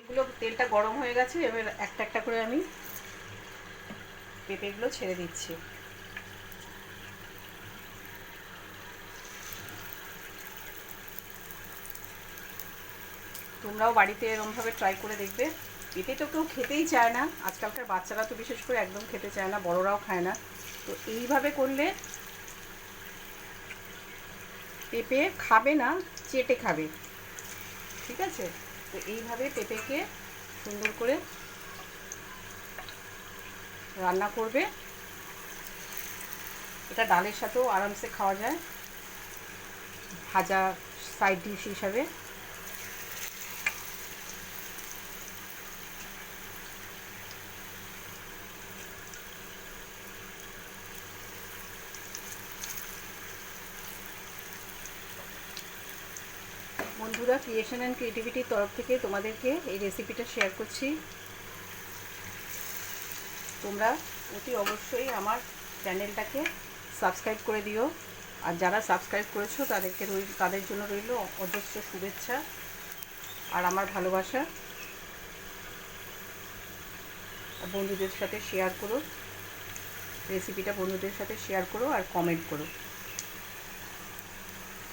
এগুলো তেলটা গরম হয়ে গেছে, এবার একটা একটা করে আমি পেঁপেগুলো ছেড়ে দিচ্ছি। তোমরাও বাড়িতে এরকমভাবে ট্রাই করে দেখবে। পেঁপে তো কেউ খেতেই চায় না, আজকালকার বাচ্চারা তো বিশেষ করে একদম খেতে চায় না, বড়রাও খায় না। তো এইভাবে করলে পেঁপে খাবে না, চেটে খাবে। ঠিক আছে, তো এইভাবে পেঁপেকে সুন্দর করে রান্না করবে। এটা ডালের সাথেও আরামসে খাওয়া যায়, ভাজা সাইড ডিশ হিসাবে। বন্ধুরা, ক্রিয়েশন অ্যান্ড ক্রিয়েটিভিটির তরফ থেকে তোমাদেরকে এই রেসিপিটা শেয়ার করছি। তোমরা অতি অবশ্যই আমার চ্যানেলটাকে সাবস্ক্রাইব করে দিও। আর যারা সাবস্ক্রাইব করেছো তাদের জন্য রইল অজস্র শুভেচ্ছা আর আমার ভালোবাসা। বন্ধুদের সাথে শেয়ার করো রেসিপিটা, বন্ধুদের সাথে শেয়ার করো আর কমেন্ট করো।